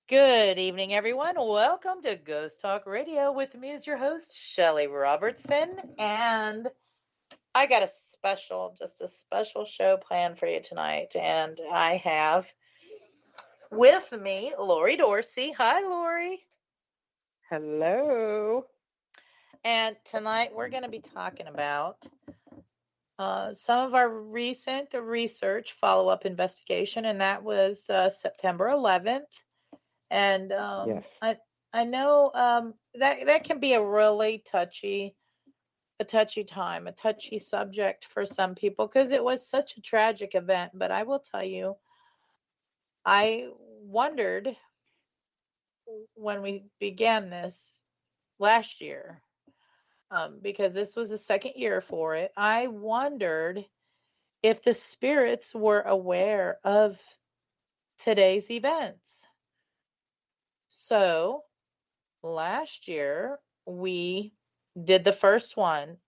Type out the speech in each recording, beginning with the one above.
Good evening, everyone. Welcome to Ghost Talk Radio. With me is your host, Shelly Robertson. And I got just a special show planned for you tonight. And I have with me Lori Dorsey. Hi, Lori. Hello. And tonight we're going to be talking about some of our recent research follow-up investigation, and that was September 11th. And Yes. I know that can be a touchy time, a touchy subject for some people because it was such a tragic event. But I will tell you, I wondered when we began this last year, because this was the second year for it. I wondered if the spirits were aware of today's events. So last year we did the first one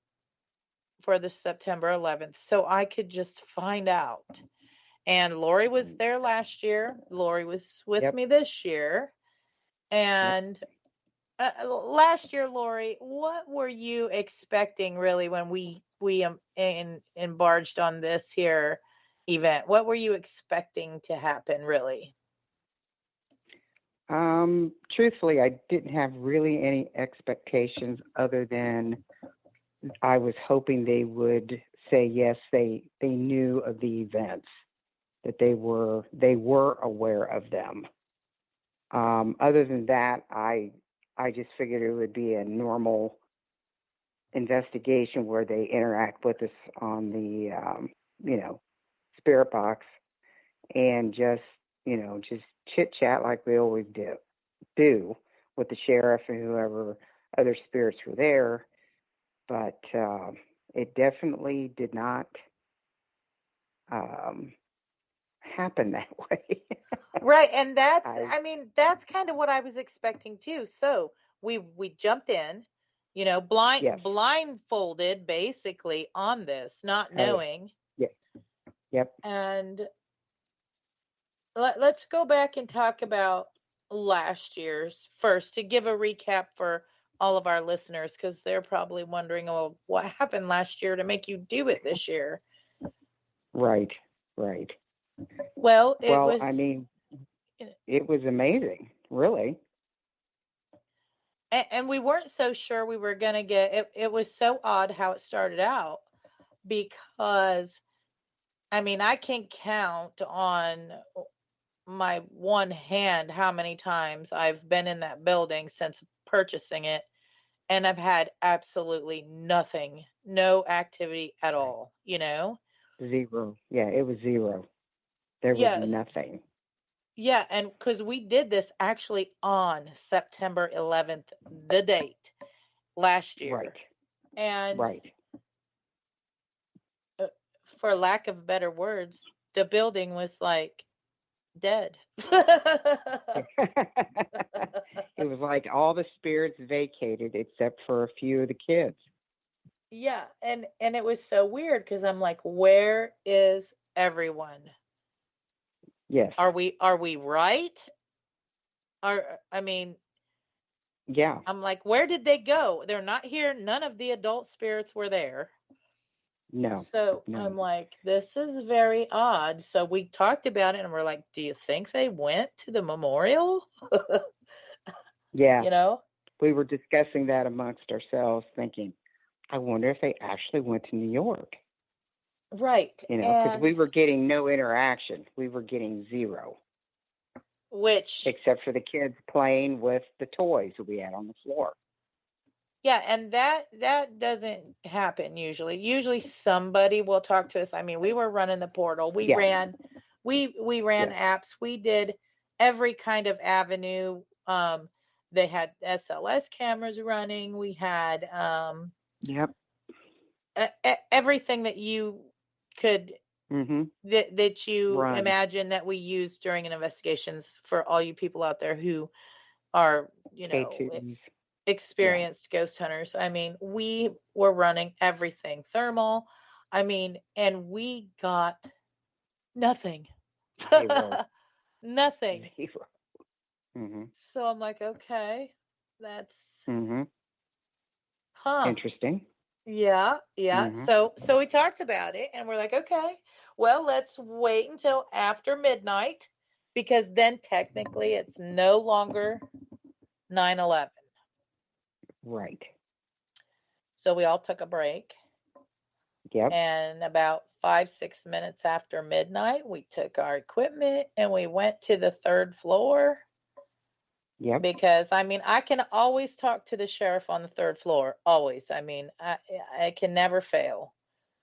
for the September 11th so I could just find out. And Lori was there last year. Lori was with Yep. me this year. Yep. And last year, Lori, what were you expecting really when we embarked on this here event? What were you expecting to happen really? Truthfully, I didn't have really any expectations other than I was hoping they would say yes, they knew of the events, that they were aware of them. Other than that, I just figured it would be a normal investigation where they interact with us on the spirit box and just chit chat like we always do with the sheriff and whoever other spirits were there. But it definitely did not happen that way. Right, and I that's kind of what I was expecting too. So we jumped in, Yes. blindfolded basically on this, not Oh yeah. knowing. Yes. Yep. And let's go back and talk about last year's first to give a recap for all of our listeners because they're probably wondering, oh, what happened last year to make you do it this year? Right. Right. Well, it Well, was, I mean, it was amazing, really. and we weren't so sure we were going to get it. It was so odd how it started out because, I can count on my one hand how many times I've been in that building since purchasing it, and I've had absolutely nothing, no activity at Right. all. Zero. Yeah, it was zero. There was Yes. nothing. Yeah, and because we did this actually on September 11th, the date last Right. year. And Right. uh, for lack of better words, the building was like dead. It was like all the spirits vacated except for a few of the kids. Yeah, and it was so weird because I'm like, where is everyone? Yes. Are we right? I mean, Yeah. I'm like, where did they go? They're not here. None of the adult spirits were there. No. So I'm No. like, this is very odd. So we talked about it and we're like, do you think they went to the memorial? Yeah. You know? We were discussing that amongst ourselves, thinking, I wonder if they actually went to New York. Right. Because we And were getting no interaction. We were getting zero, which, except for the kids playing with the toys that we had on the floor. yeah, and that doesn't happen usually. Usually somebody will talk to us. We were running the portal. We Yeah. ran we ran Yes. apps. We did every kind of avenue. They had SLS cameras running. We had Yep. everything that you could Mm-hmm. that you Run. imagine that we use during an investigations for all you people out there who are, K2s. Yeah. experienced ghost hunters. We were running everything thermal. And we got nothing. Zero. Nothing. Zero. Mhm. So I'm like, okay, that's, Mhm. huh. Interesting. Yeah, yeah. Mhm. So we talked about it and we're like, okay, well, let's wait until after midnight because then technically it's no longer 9/11. Right. So we all took a break, Yep. and about 5, 6 minutes after midnight, we took our equipment and we went to the third floor Yep. because I mean, I can always talk to the sheriff on the third floor, always. I mean, I can never fail.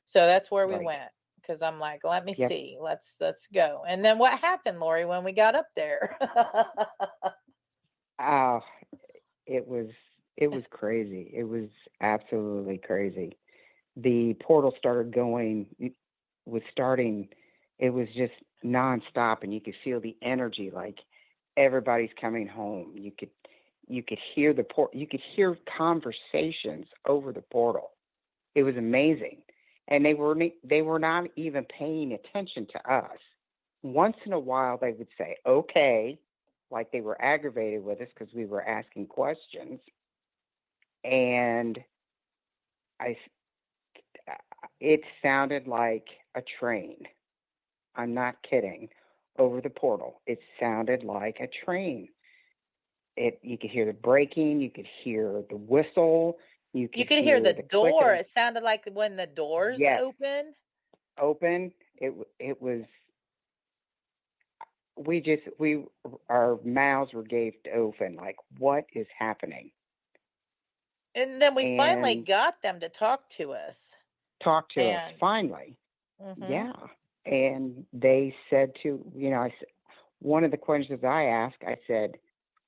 So that's where we Right. went because I'm like, let me Yep. see, let's go. And then what happened, Lori, when we got up there? Oh, it was it was crazy. It was absolutely crazy. The portal started going was starting it was just nonstop, and you could feel the energy, like everybody's coming home. You could hear you could hear conversations over the portal. It was amazing. And they were not even paying attention to us. Once in a while they would say, "Okay," like they were aggravated with us because we were asking questions. And I it sounded like a train. I'm not kidding. Over the portal, it sounded like a train. You could hear the braking, you could hear the whistle, you You could could hear hear the the click door. of, It sounded like when the doors yes, open. open. It was we our mouths were gaped open, like, what is happening? And then we finally And got them to talk to us. talk to us And finally. mhm. Yeah. And they said one of the questions I asked, I said,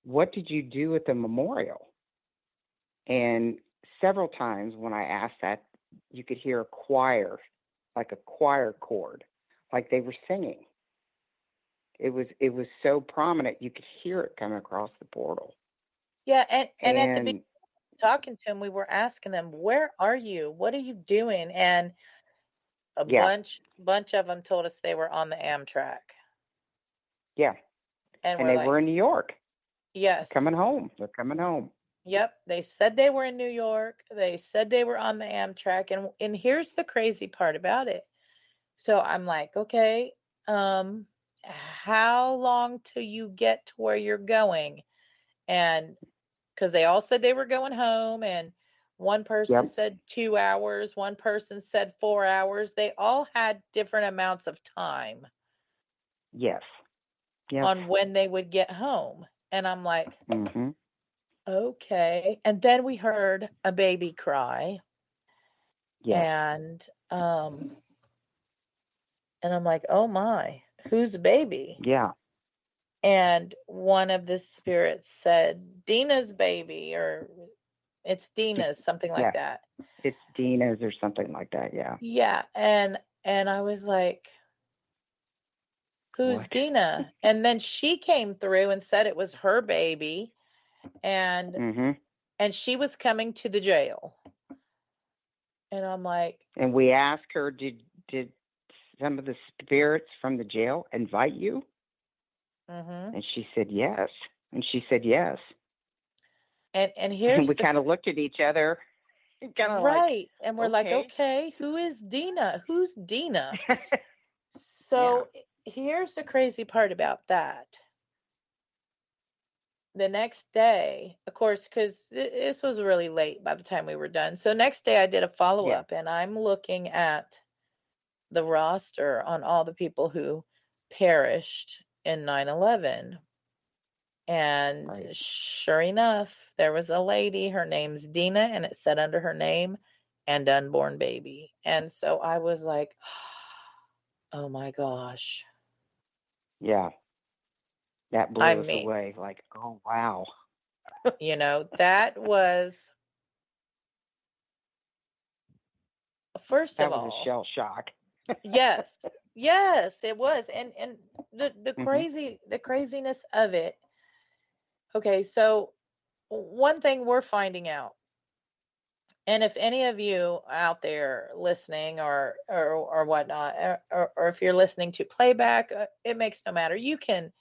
"What did you do at the memorial?" And several times when I asked that, you could hear a choir, like a choir chord, like they were singing. It was so prominent you could hear it coming across the portal. Yeah, and at the beginning And talking to them, we were asking them, "Where are you? What are you doing?" And a yeah, bunch of them told us they were on the Amtrak. yeah. And And we're they were like, in New York. They're "Yes." coming home. They're coming home. Yep, they said they were in New York. They said they were on the Amtrak, and here's the crazy part about it. So I'm like, okay, how long till you get to where you're going? And because they all said they were going home, and one person Yep. said 2 hours, one person said 4 hours. They all had different amounts of time Yes. Yes. on when they would get home. And I'm like, Mhm. okay. And then we heard a baby cry, Yes. and um and I'm like, "Oh my, who's baby?" Yeah. And one of the spirits said, "Dina's baby," or "It's D- Dina's," something like yes. that. It's Dina's or something like that. Yeah. Yeah, and I was like, "Who's What? Dina?" And then she came through and said it was her baby, and Mhm. and she was coming to the jail. And I'm like, And we asked her, did some of the spirits from the jail invite you? "Mhm." And she said yes. And she said yes. And And here's we the kind of looked at each other, kind of like, right, and we're like, okay. "Okay, who is Dina? Who's Dina?" Yeah. So here's the crazy part about that. The next day, of course, because this was really late by the time we were done. So next day I did a follow Yeah. up, and I'm looking at the roster on all the people who perished in 9/11. And Right. sure enough, there was a lady, her name's Dina, and it said under her name and unborn baby. And so I was like, oh my gosh. Yeah. That I blew us mean, away. Like, oh, wow. that was, first of That was a all, shell shock. yes, yes, it was. And the Hmm. craziness of it. Okay, so one thing we're finding out, and if any of you out there listening or whatnot, or if you're listening to playback, it makes no matter. You can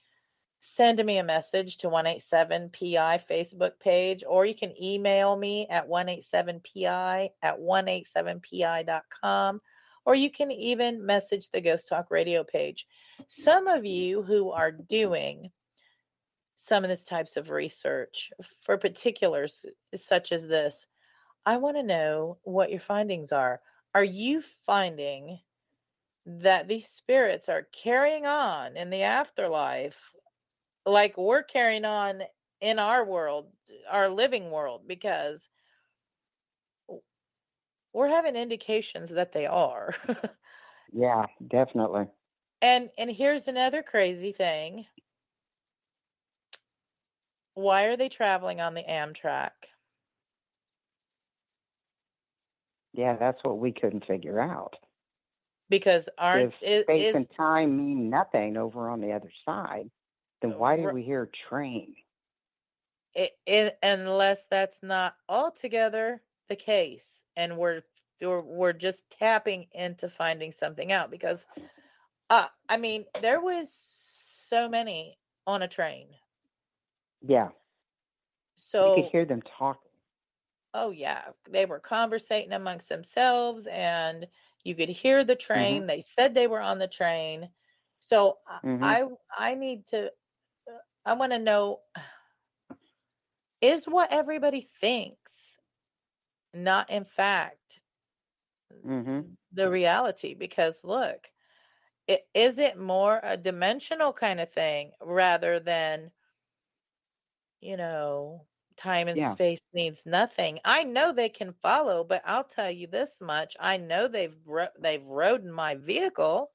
send me a message to 187PI Facebook page, or you can email me at 187PI at 187PI.com, or you can even message the Ghost Talk Radio page. Some of you who are doing some of this types of research for particulars such as this, I want to know what your findings are. Are you finding that these spirits are carrying on in the afterlife like we're carrying on in our world, our living world? Because we're having indications that they are. Yeah, definitely. And here's another crazy thing. Why are they traveling on the Amtrak? Yeah, that's what we couldn't figure out. Because If space is and time mean nothing over on the other side, then why did we hear train? unless that's not altogether the case, and we're just tapping into finding something out. Because I mean, there was so many on a train. Yeah, you could So, hear them talking. oh yeah, they were conversating amongst themselves, and you could hear the Hmm. train. They said they were on the train. So Hmm. I need to. I want to know, is what everybody thinks not in fact Hmm. the reality? Because look, is it more a dimensional kind of thing rather than, you know, time and Yeah, space needs nothing? I know they can follow, but I'll tell you this much: I know they've rode in my vehicle.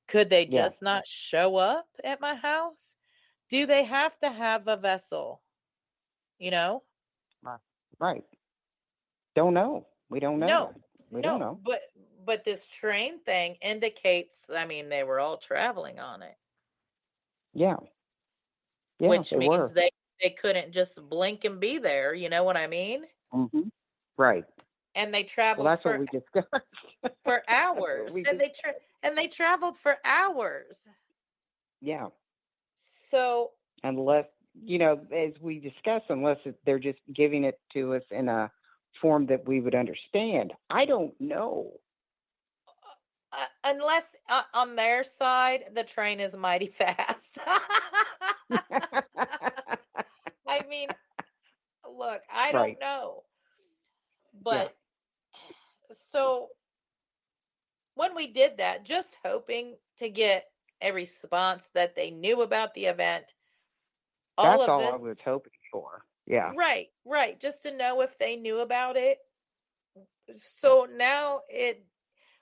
Could they yeah, just not show up at my house? Do they have to have a vessel? You know? right. Right. Don't know. We don't know. No, We don't no, know. but this train thing indicates, I mean, they were all traveling on it, Yeah, yeah, which they means were. they couldn't just blink and be there, you know what I mean? Hmm. Right. And they Well, traveled that's what we discussed. for That's what hours. we just. And they traveled for hours. Yeah, So, unless as we discussed, unless they're just giving it to us in a form that we would understand. I don't know. unless on their side the train is mighty fast. I mean, look, I Right. don't know. Yeah. But so when we did that, just hoping to get a response that they knew about the event, all That's of all I this, was hoping for. Yeah. right, right, just to know if they knew about it. So now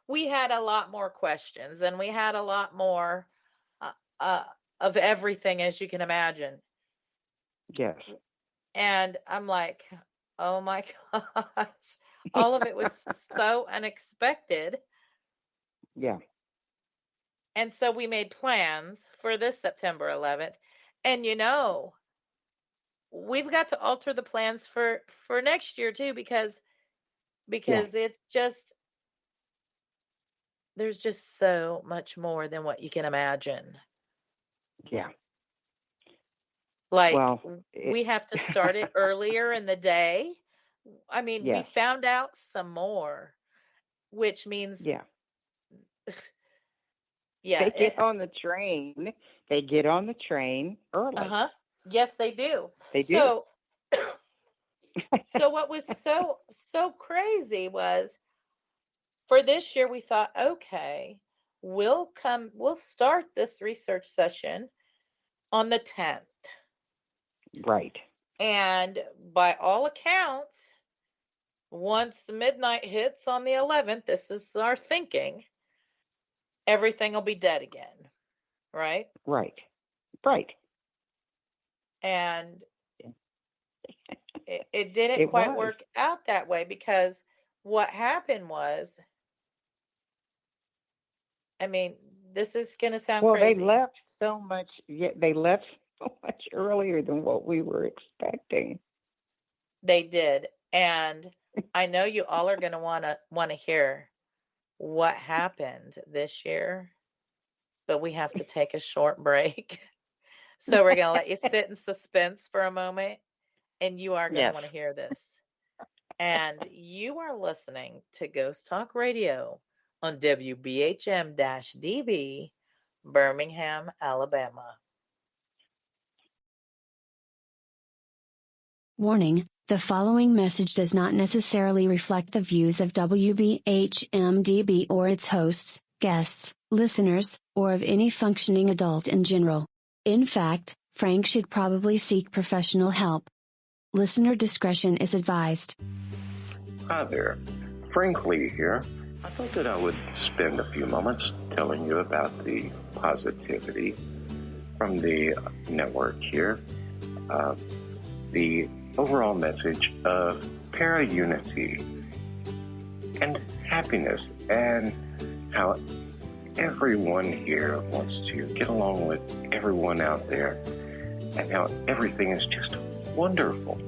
we had a lot more questions, and we had a lot more uh, uh, of everything, as you can imagine. Yes. And I'm like, oh my gosh, all of it was so unexpected. Yeah. And so we made plans for this September 11th. And we've got to alter the plans for next year too, because Yeah. it's just, there's just so much more than what you can imagine. Yeah. Like, Well, we have to start it earlier in the day. I mean, we yes. found out some more, which means, Yeah. yeah, They get on the train. They get on the train early. uh-huh. Yes, they do. They do. So what was so crazy was, for this year we thought, okay, we'll start this research session on the 10th. Right. And by all accounts, once midnight hits on the 11th, this is our thinking, everything will be dead again, right? Right. Right. And it didn't It quite was. work out that way, because what happened was, I mean, this is going to sound Well, they crazy. left so much. Yeah, they left so much earlier than what we were expecting. They did. And I know you all are going to want to hear what happened this year, but we have to take a short break. So we're going to let you sit in suspense for a moment, and you are going to Yes. want to hear this. And you are listening to Ghost Talk Radio on WBHM-DB, Birmingham, Alabama. Warning, the following message does not necessarily reflect the views of WBHM-DB or its hosts, guests, listeners, or of any functioning adult in general. In fact, Frank should probably seek professional help. Listener discretion is advised. Hi there, Frank Lee here. I thought that I would spend a few moments telling you about the positivity from the network here. The overall message of para-unity and happiness, and how everyone here wants to get along with everyone out there, and how everything is just wonderful.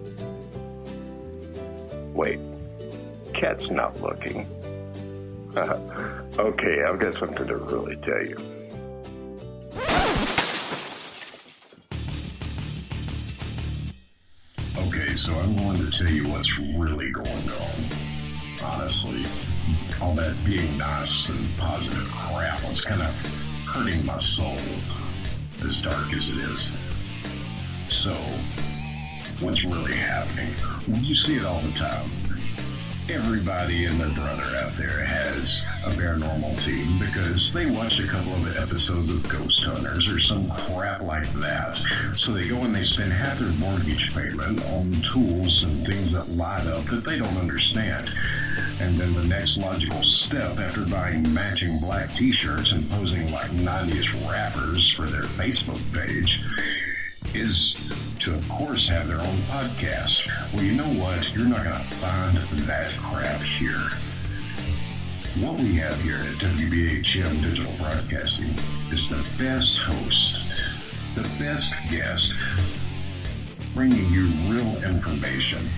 Wait, cat's not looking. Okay, I've got something to really tell you. Okay, so I'm going to tell you what's really going on. Honestly, all that being nice and positive crap was kind of hurting my soul, as dark as it is. So, what's really happening? Well, you see it all the time. Everybody and their brother out there has a paranormal team because they watched a couple of episodes of Ghost Hunters or some crap like that. So they go and they spend half their mortgage payment on tools and things that light up that they don't understand. And then the next logical step, after buying matching black t-shirts and posing like 90s rappers for their Facebook page, is to, of course, have their own podcast. Well, you know what? You're not going to find that crap here. What we have here at WBHM Digital Broadcasting is the best host, the best guest, bringing you real information.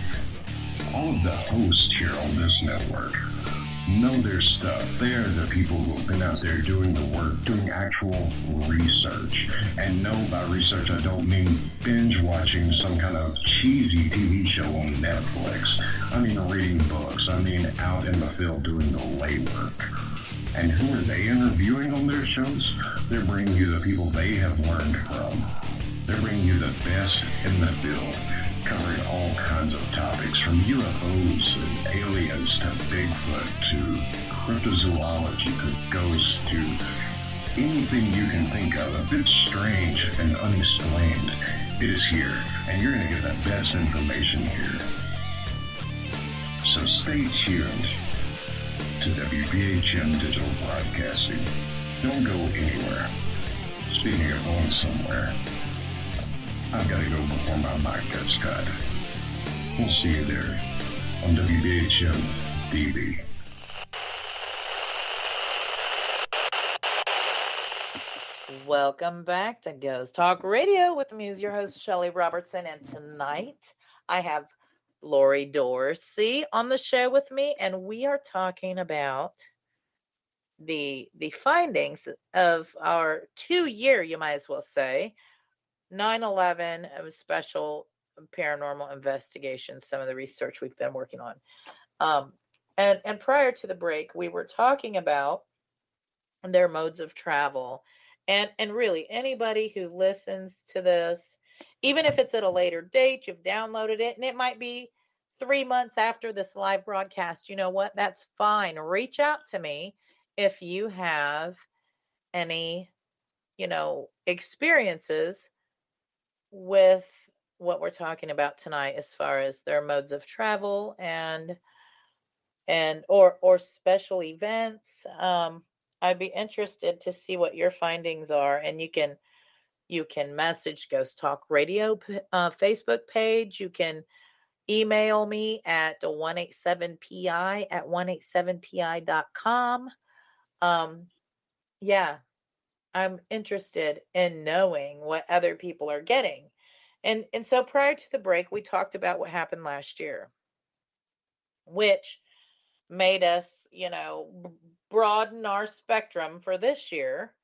All of the hosts here on this network know their stuff. They are the people who have been out there doing the work, doing actual research. And no, by research, I don't mean binge watching some kind of cheesy TV show on Netflix. I mean reading books. I mean out in the field doing the legwork. And who are they interviewing on their shows? They're bringing you the people they have learned from. They're bringing you the best in the field, covering all kinds of topics, from UFOs and aliens to Bigfoot to cryptozoology to ghosts to anything you can think of. A bit strange and unexplained, it is here, and you're going to get the best information here. So stay tuned to WBHM Digital Broadcasting. Don't go anywhere. Speaking of going somewhere, I've got to go before my mic gets cut. We'll see you there on WBHM-DB. Welcome back to Ghost Talk Radio. With me is your host, Shelly Robertson, and tonight I have Lori Dorsey on the show with me, and we are talking about the findings of our 2-year, you might as well say, 9/11 special paranormal investigations, some of the research we've been working on. And prior to the break, we were talking about their modes of travel. And really, anybody who listens to this, even if it's at a later date, you've downloaded it, and it might be 3 months after this live broadcast, you know what? That's fine. Reach out to me if you have any, experiences with what we're talking about tonight as far as their modes of travel and or special events. I'd be interested to see what your findings are, and you can message Ghost Talk Radio Facebook page. You can email me at 187pi@187pi.com. Yeah, I'm interested in knowing what other people are getting. And so prior to the break, we talked about what happened last year, which made us, broaden our spectrum for this year.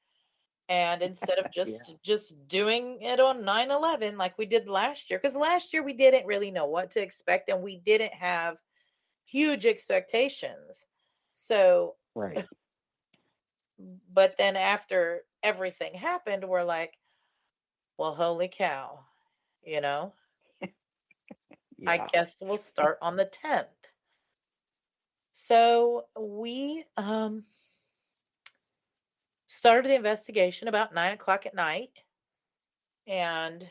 And instead of Yeah. just doing it on 9/11 like we did last year, because last year we didn't really know what to expect and we didn't have huge expectations. So, Right. but then after everything happened, we're like, well, holy cow, you know, I Yeah. guess we'll start on the 10th. So we started the investigation about 9 o'clock at night, and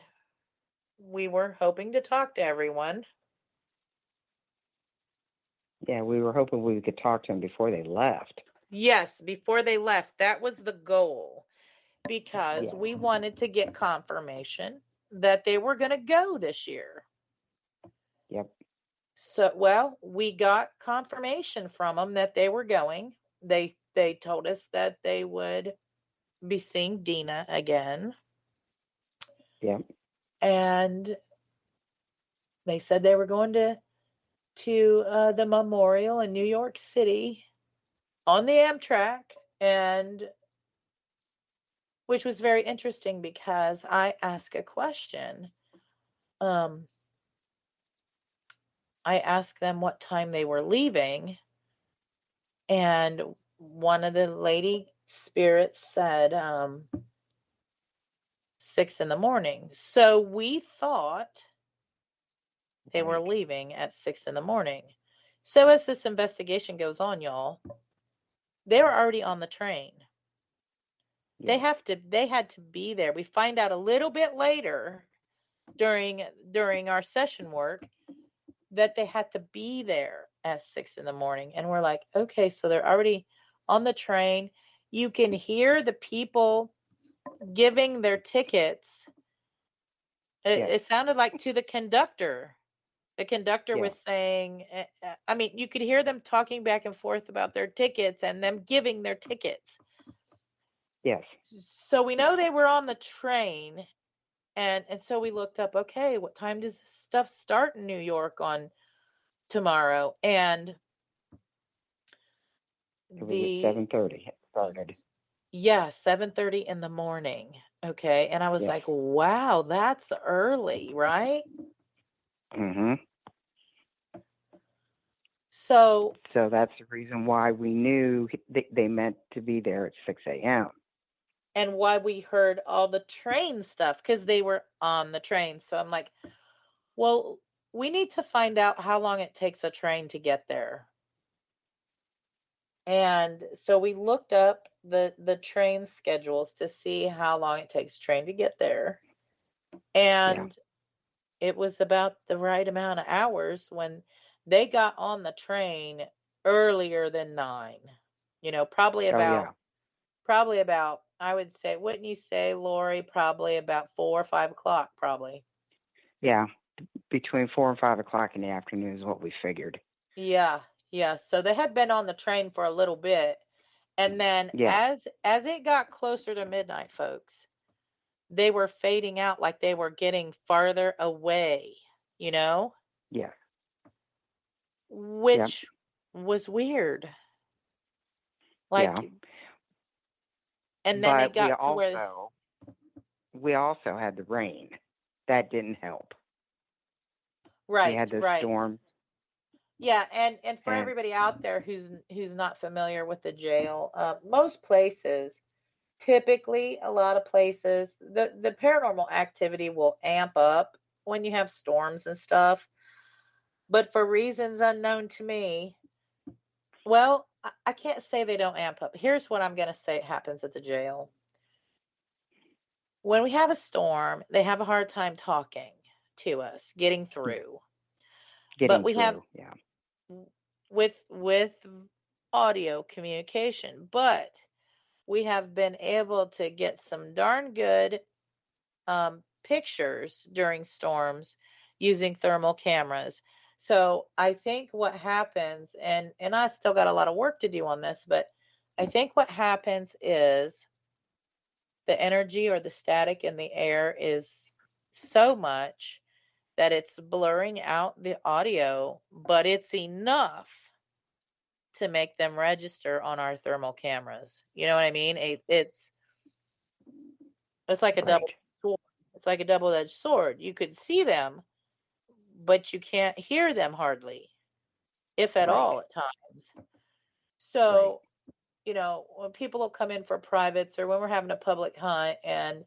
we were hoping to talk to everyone. Yeah. We were hoping we could talk to them before they left. Yes, before they left, that was the goal, because Yeah. we wanted to get confirmation that they were going to go this year. Yep. So, well, we got confirmation from them that they were going. They told us that they would be seeing Dina again, Yep. and they said they were going to the memorial in New York City on the Amtrak, and which was very interesting because I asked a question. Um, I asked them what time they were leaving, and one of the lady spirits said 6 in the morning. So we thought they were Right. leaving at 6 in the morning. So as this investigation goes on, y'all, they were already on the train. Yeah. They had to be there. We find out a little bit later during our session work that they had to be there at 6 in the morning. And we're like, okay, so they're already on the train. You can hear the people giving their tickets. Yes. It sounded like to the conductor. The conductor Yeah. was saying, I mean, you could hear them talking back and forth about their tickets and them giving their tickets. Yes. So we know they were on the train. And so we looked up, okay, what time does this stuff start in New York on tomorrow? And It was at the 7:30. It started. yeah, 7:30 in the morning. Okay. And I was Yes. like, wow, that's early, right? Mm-hmm. So, So that's the reason why we knew they meant to be there at 6 a.m. and why we heard all the train stuff, because they were on the train. So I'm like, well, we need to find out how long it takes a train to get there. And so we looked up the train schedules to see how long it takes train to get there. Yeah. And it was about the right amount of hours when they got on the train earlier than 9. You know, Oh, yeah. probably about, I would say, wouldn't you say, Lori, probably about 4 or 5 o'clock, probably. Yeah. Between 4 and 5 o'clock in the afternoon is what we figured. Yeah, yeah. So they had been on the train for a little bit. And then Yeah. as it got closer to midnight, folks, they were fading out, like they were getting farther away, you know, Yeah. Yep. which was weird. Yeah. Like, and then they But got to where, we also had the rain. That didn't help. We right, had those right. storms. Yeah, and for And everybody out there who's not familiar with the jail, most places, typically a lot of places, the paranormal activity will amp up when you have storms and stuff. But for reasons unknown to me, well, I can't say they don't amp up. Here's what I'm going to say happens at the jail. When we have a storm, they have a hard time talking to us, getting through. But getting we have through. Yeah. with audio communication, but we have been able to get some darn good pictures during storms using thermal cameras. So I think what happens, and I still got a lot of work to do on this, but I think what happens is the energy or the static in the air is so much that it's blurring out the audio, but it's enough to make them register on our thermal cameras. You know what I mean? It's It's like a Right. double sword. It's like a double-edged sword. You could see them, but you can't hear them hardly, if at Right. all at times. Right. So, when people will come in for privates or when we're having a public hunt and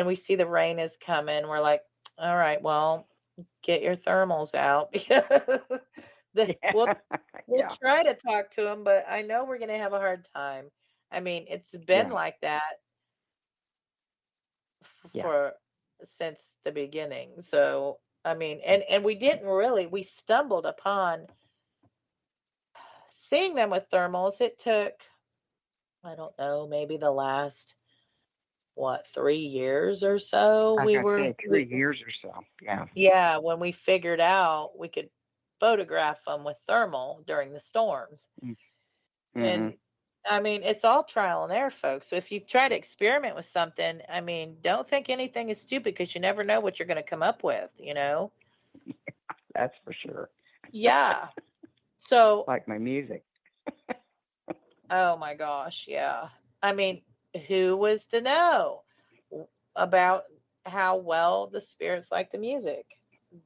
we see the rain is coming, we're like, all right, well, get your thermals out because Yeah. we'll Yeah. try to talk to them, but I know we're going to have a hard time. I mean, it's been Yeah. like that Yeah. for since the beginning. So, I mean, and we stumbled upon seeing them with thermals. It took, I don't know, maybe the last, what, 3 years or so. I was We gonna were say 3 years or so. Yeah. Yeah, when we figured out we could photograph them with thermal during the storms. Mm-hmm. And I mean, it's all trial and error, folks. So if you try to experiment with something, I mean, don't think anything is stupid because you never know what you're going to come up with. That's for sure. Yeah. So, Like my music. oh my gosh, yeah. I mean, who was to know about how well the spirits like the music?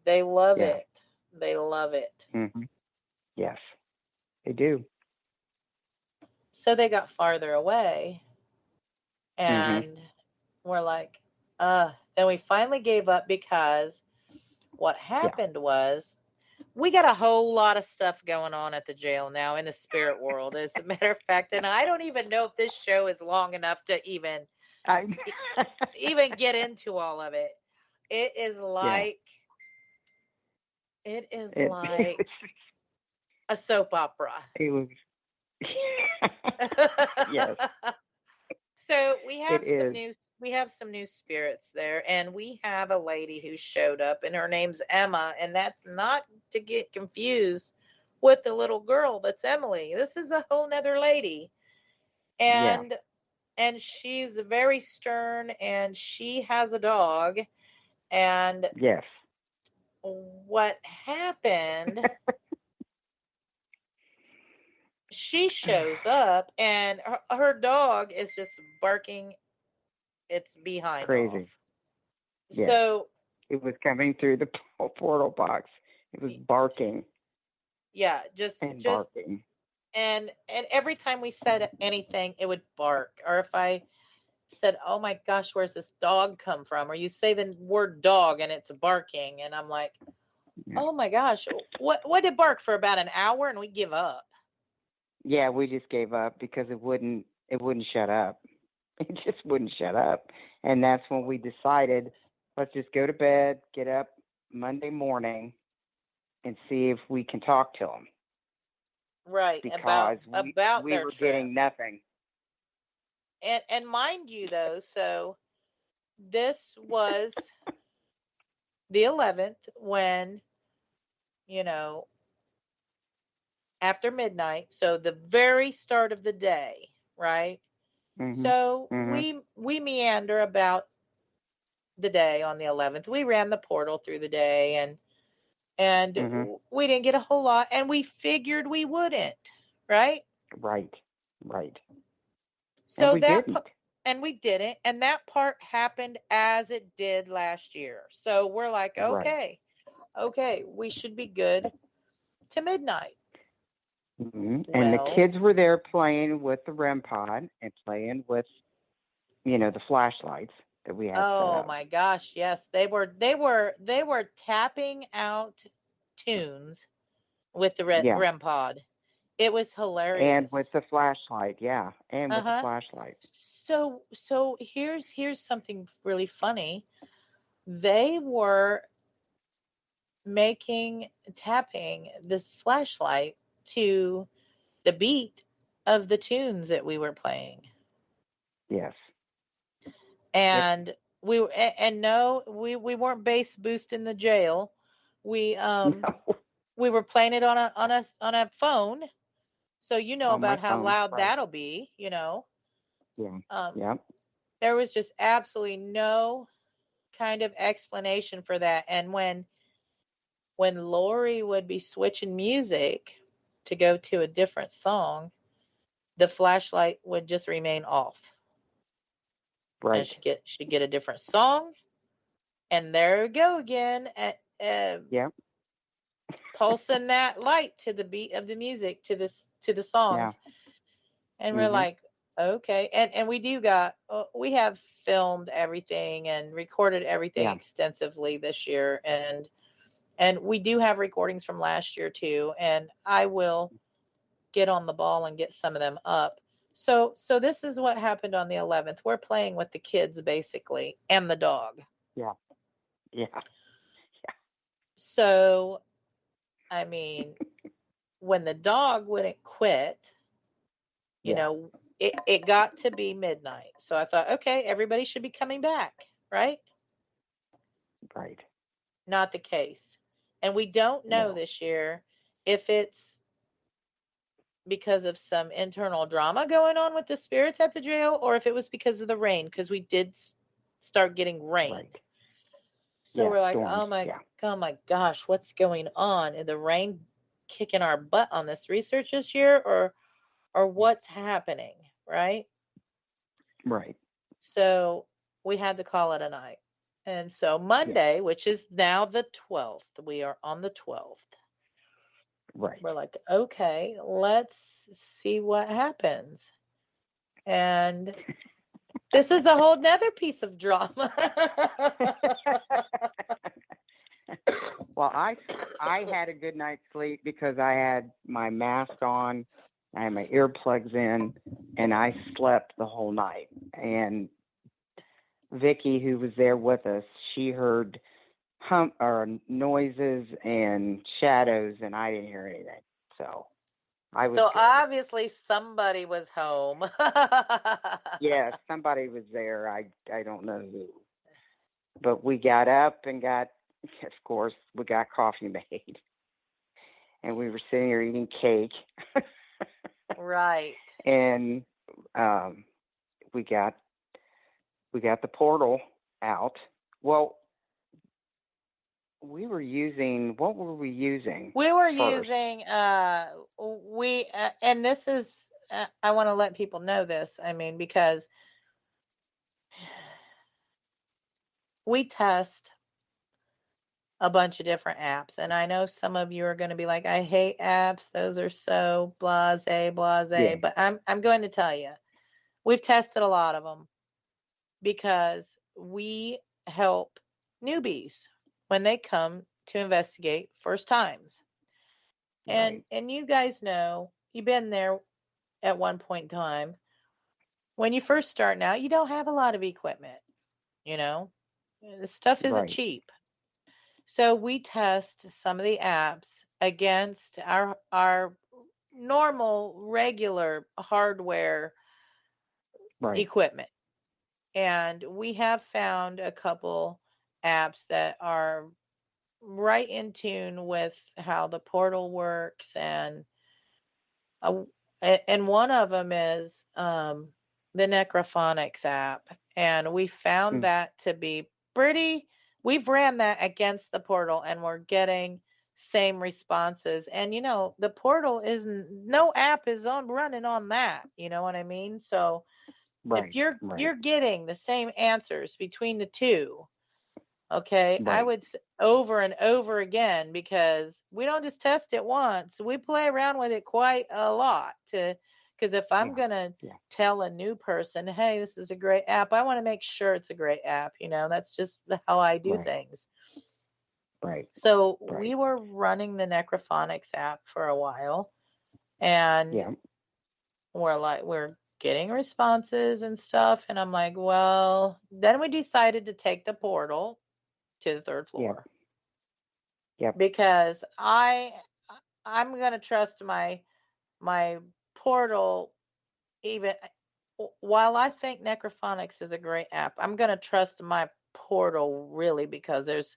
They love Yeah. it. They love it. Mm-hmm. Yes, they do. So they got farther away, Mm-hmm. and we're like, then we finally gave up because what Yeah. happened was we got a whole lot of stuff going on at the jail now in the spirit world, as a matter of fact. And I don't even know if this show is long enough to I. even get into all of it. It is Yeah. like it is It. like a soap opera. It was. Yes, So it is. we have some new spirits there, and we have a lady who showed up, and her name's Emma, and that's not to get confused with the little girl that's Emily. This is a whole nother lady. Yeah. And she's very stern, and she has a dog. And Yes. what happened, she shows up, and her dog is just barking its behind off. Crazy. Yes. So It was coming through the portal box. It was barking yeah, and just barking. and every time we said anything, it would bark. Or if I said, "Oh my gosh, where's this dog come from?" Or you say the word dog and it's barking, and I'm like, Yeah. "Oh my gosh, what did bark for about an hour?" And we give up. Yeah, we just gave up because it wouldn't shut up. It just wouldn't shut up. And that's when we decided, let's just go to bed, get up Monday morning and see if we can talk to them. Right, Because about we their were trip. getting nothing. And mind you though, so this was the 11th when, you know, after midnight, so the very start of the day, right? Mhm. So Mhm. we meander about the day on the 11th. We ran the portal through the day, and Mhm. we didn't get a whole lot, and we figured we wouldn't, right? Right. Right. And So we didn't. and we didn't, and that part happened as it did last year. So we're like, Right. okay, we should be good to midnight. Mhm. And the Well, kids were there playing with the REM pod and playing with, the flashlights that we had set oh up. my gosh, yes, they were tapping out tunes with the Yeah. REM pod. It was And hilarious. with the flashlight, yeah. And with the Uh-huh. flashlight. So here's something really funny. They were tapping this flashlight to the beat of the tunes that we were playing. Yes. Yep. And and no, we weren't bass boosting the jail. We No. we were playing it on a phone. So you know On my about how phone. loud Right. that'll be. Yeah. Um Yep. there was just absolutely no kind of explanation for that. And when Lori would be switching music to go to a different song, the flashlight would just remain off. Right. And she'd get a different song, and there we go again, Yep. pulsing that light to the beat of the music, to the Yeah. songs. And we're Mhm. like, okay. And we have filmed everything and recorded everything Yeah. extensively this year, and we do have recordings from last year too, and I will get on the ball and get some of them up. So this is what happened on the 11th. We're playing with the kids basically, and the dog. Yeah. Yeah. So I mean, when the dog wouldn't quit, Yeah. it got to be midnight. So I thought, okay, everybody should be coming back, right? Right. Not the case. And we don't know No. this year if it's because of some internal drama going on with the spirits at the jail, or if it was because of the rain, because we did start getting rain. Right. So Yeah. we're like, Storms. Yeah. oh my gosh, what's going on? Is the rain kicking our butt on this research this year, or what's happening, right? Right. So we had to call it a night. And so Yeah. Monday, which is now the 12th, we are on the 12th. Right. We're like, okay, let's see what happens. And this is a whole nother piece of drama. Well, I had a good night's sleep because I had my mask on, I had my earplugs in, and I slept the whole night. And Vicky, who was there with us, she heard noises and shadows, and I didn't hear anything. So I was So good. obviously somebody was home. Yeah, somebody was there. I don't know who. But we got up and of course, we got coffee made. And we were sitting here eating cake. Right. And we got the portal out. Well, what were we using We were first? using and this is I want to let people know this. I mean, because we test a bunch of different apps, and I know some of you are going to be like, I hate apps, those are so blasé, Yeah. but I'm going to tell you, we've tested a lot of them because we help newbies when they come to investigate first times. Right. And you guys know, you've been there at one point in time. When you first start out, you don't have a lot of equipment, you know. The stuff isn't Right. cheap. So we test some of the apps against our normal regular hardware Right. equipment. And we have found a couple apps that are right in tune with how the portal works, uh, and one of them is the Necrophonics app, and we found Mm. that to be pretty. We've ran that against the portal, and we're getting same responses. And the portal is no app is on running on that. You know what I mean? So if Right. you're getting the same answers between the two, okay, I Right. would over and over again, because we don't just test it once. We play around with it quite a lot because if I'm Yeah. going to Yeah. tell a new person, hey, this is a great app, I want to make sure it's a great app. That's just how I do Right. things. Right. So Right. we were running the Necrophonics app for a while, and Yeah. we're getting responses and stuff. And I'm like, well, then we decided to take the portal to the third floor. Yep. Because I'm going to trust my portal, even while I think Necrophonics is a great app. I'm going to trust my portal really, because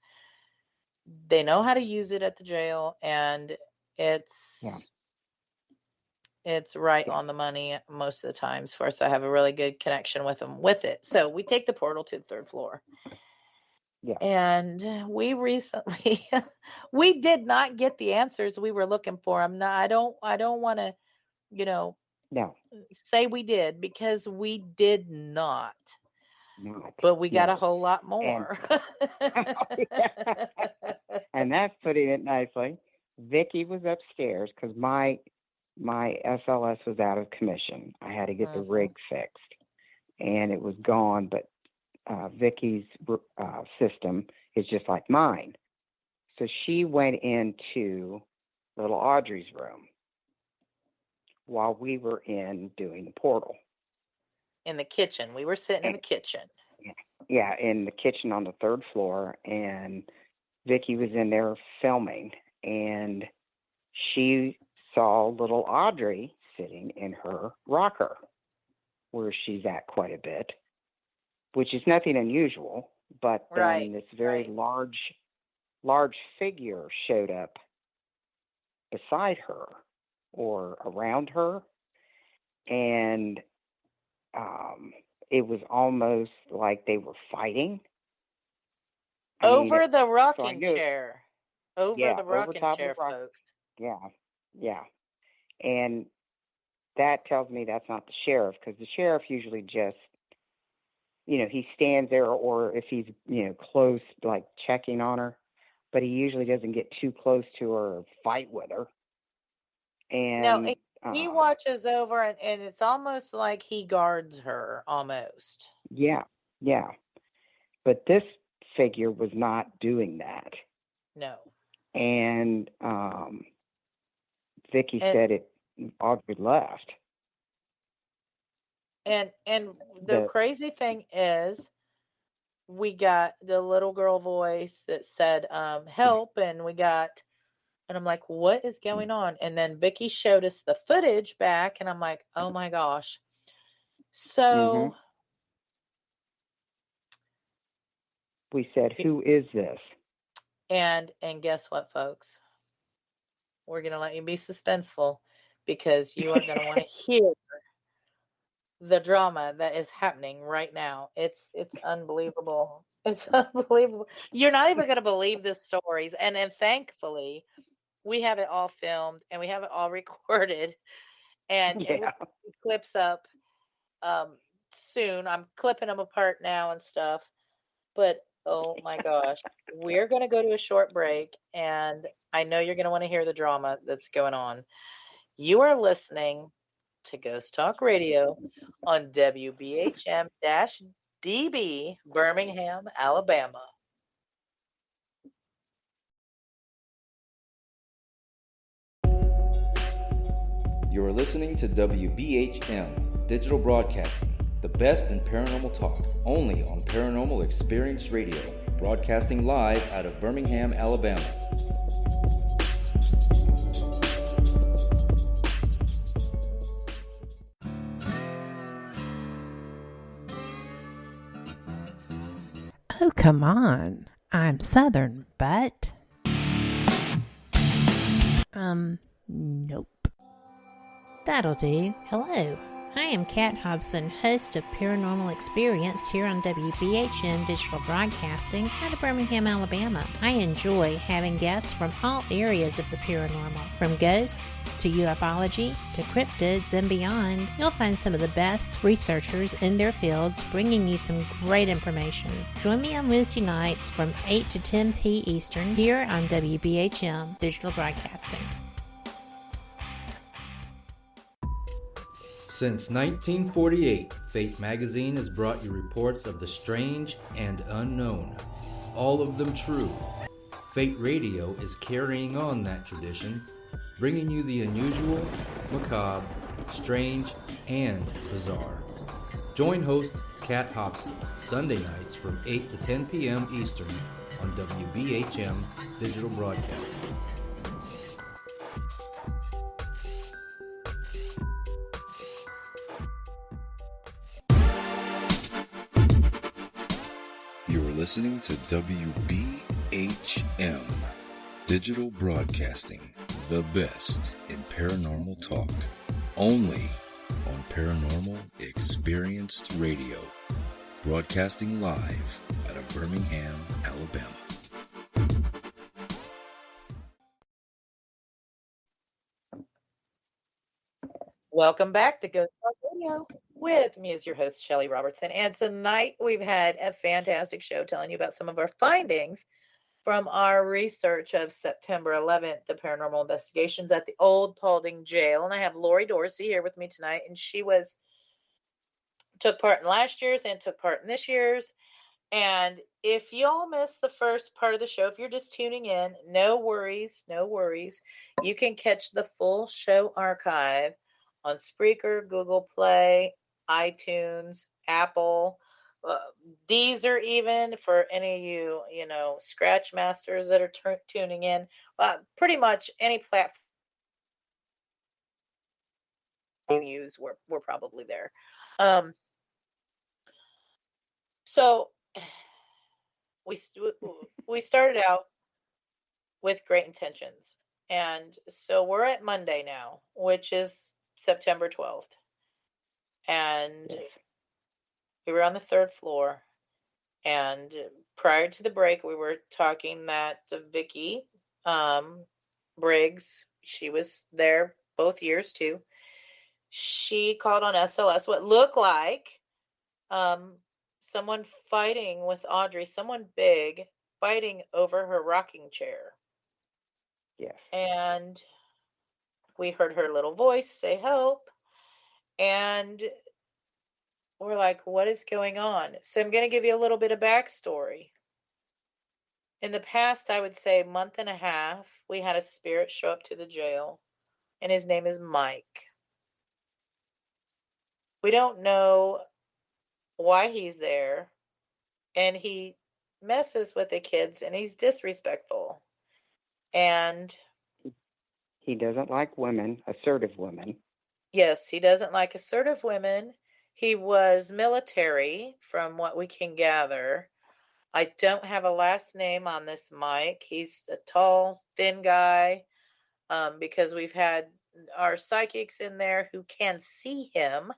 they know how to use it at the jail, and it's right on the money most of the times for us. I have a really good connection with them with it. So we take the portal to the third floor. Yeah. And we recently we did not get the answers we were looking for. I don't want to, No. say we did, because we did not. not. but we got a No. whole lot And more. and that's putting it nicely. Vicky was upstairs because my SLS was out of commission. I had to get the Mhm. rig fixed, and it was gone. But Vicky's system is just like mine, so she went into little Audrey's room while we were in doing the portal. In the kitchen. We were sitting in the kitchen. Yeah, in the kitchen on the third floor, and Vicky was in there filming, and she saw little Audrey sitting in her rocker, where she's at quite a bit, which is nothing unusual. But then Right. this very large figure showed up beside her or around her, and it was almost like they were fighting. I mean, Over the so I rocking knew, chair. Over yeah, the over rocking top of the chair, rock. folks. Yeah. And that tells me that's not the sheriff, because the sheriff usually just, he stands there, or if he's, close, like checking on her, but he usually doesn't get too close to her or fight with her. No, And he watches over, and it's almost like he guards her, almost. yeah. But this figure was not doing that. No. And Vicky And said Audrey left. and the crazy thing is, we got the little girl voice that said help, and I'm like, what is going on? And then Vicky showed us the footage back, and I'm like, oh my gosh. So we said, who is this? and guess what, folks? We're going to let you be suspenseful, because you are going to want to hear the drama that is happening right now. It's unbelievable. It's unbelievable. You're not even going to believe the stories. And thankfully, we have it all filmed and we have it all recorded, and we'll Yeah. put the clips up soon. I'm clipping them apart now and stuff. But oh my gosh, we're going to go to a short break, and I know you're going to want to hear the drama that's going on. You are listening to Ghost Talk Radio on WBHM-DB, Birmingham, Alabama. You are listening to WBHM Digital Broadcasting, the best in paranormal talk, only on Paranormal Experience Radio, broadcasting live out of Birmingham, Alabama. Oh, come on. I'm Southern, but... Nope. That'll do. Hello. I am Kat Hobson, host of Paranormal Experience here on WBHM Digital Broadcasting out of Birmingham, Alabama. I enjoy having guests from all areas of the paranormal, from ghosts to ufology to cryptids and beyond. You'll find some of the best researchers in their fields bringing you some great information. Join me on Wednesday nights from 8 to 10 p. Eastern here on WBHM Digital Broadcasting. Since 1948, Fate magazine has brought you reports of the strange and unknown, all of them true. Fate Radio is carrying on that tradition, bringing you the unusual, macabre, strange, and bizarre. Join host Kat Hobson Sunday nights from 8 to 10 p.m. Eastern on WBHM Digital Broadcasting. You're listening to WBHM Digital Broadcasting, the best in paranormal talk, only on Paranormal Experienced Radio, broadcasting live out of Birmingham, Alabama. Welcome back to Ghost Talk Radio. With me as your host, Shelly Robertson. And tonight we've had a fantastic show telling you about some of our findings from our research of September 11th, the paranormal investigations at the old Paulding Jail. And I have Lori Dorsey here with me tonight, and she took part in last year's and took part in this year's. And if y'all missed the first part of the show, if you're just tuning in, no worries, no worries. You can catch the full show archive on Spreaker, Google Play, iTunes, Apple, Deezer, even for any of you, Scratch Masters that are tuning in. Pretty much any platform you use, we're probably there. So we started out with great intentions. And so we're at Monday now, which is September 12th. And we were on the third floor. And prior to the break, we were talking that Vicki Briggs, she was there both years too. She called on SLS what looked like someone fighting with Audrey, someone big fighting over her rocking chair. Yes. And we heard her little voice say help. And we're like, what is going on? So I'm going to give you a little bit of backstory. In the past, I would say month and a half, we had a spirit show up to the jail, and his name is Mike. We don't know why he's there, and he messes with the kids, and he's disrespectful. And he doesn't like women, assertive women. Yes, he doesn't like assertive women. He was military, from what we can gather. I don't have a last name on this Mike. He's a tall, thin guy, because we've had our psychics in there who can see him.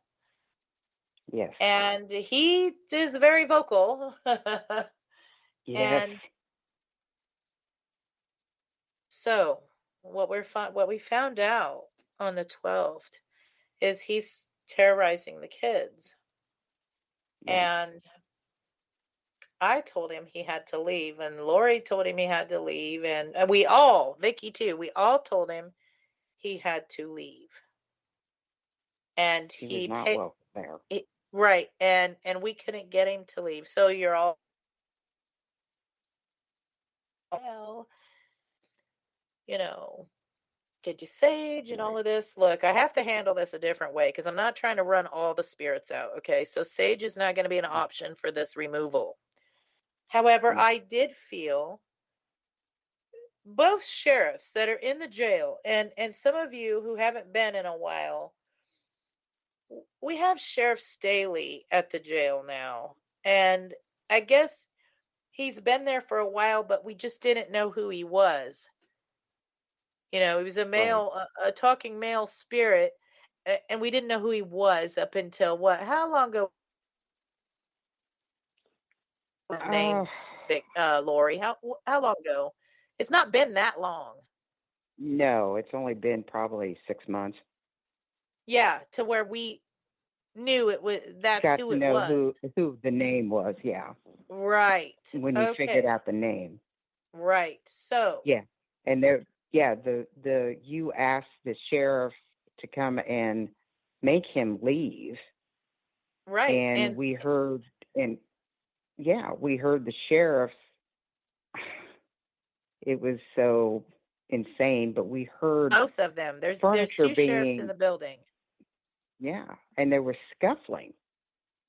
Yes. And he is very vocal. Yes. And so what we found out on the 12th is he's terrorizing the kids. Yeah. And I told him he had to leave, and Lori told him he had to leave, and we all, Vicky too, we all told him he had to leave. And he was not welcome there. Right, and we couldn't get him to leave. So you're all, well, did you sage and all of this? Look, I have to handle this a different way because I'm not trying to run all the spirits out, okay? So sage is not going to be an option for this removal. However, I did feel both sheriffs that are in the jail, and some of you who haven't been in a while, we have Sheriff Staley at the jail now. And I guess he's been there for a while, but we just didn't know who he was. He was a male, a talking male spirit, and we didn't know who he was up until how long ago was his name? Lori, how long ago? It's not been that long. No, it's only been probably 6 months. Yeah, to where we knew it was. That's Got who to it know was. who the name was. Yeah. Right. When you figured out the name. Right. So. Yeah, and you asked the sheriff to come and make him leave. Right. And we heard, we heard the sheriff. It was so insane, but we heard both of them. There's two sheriffs in the building. Yeah, and there was scuffling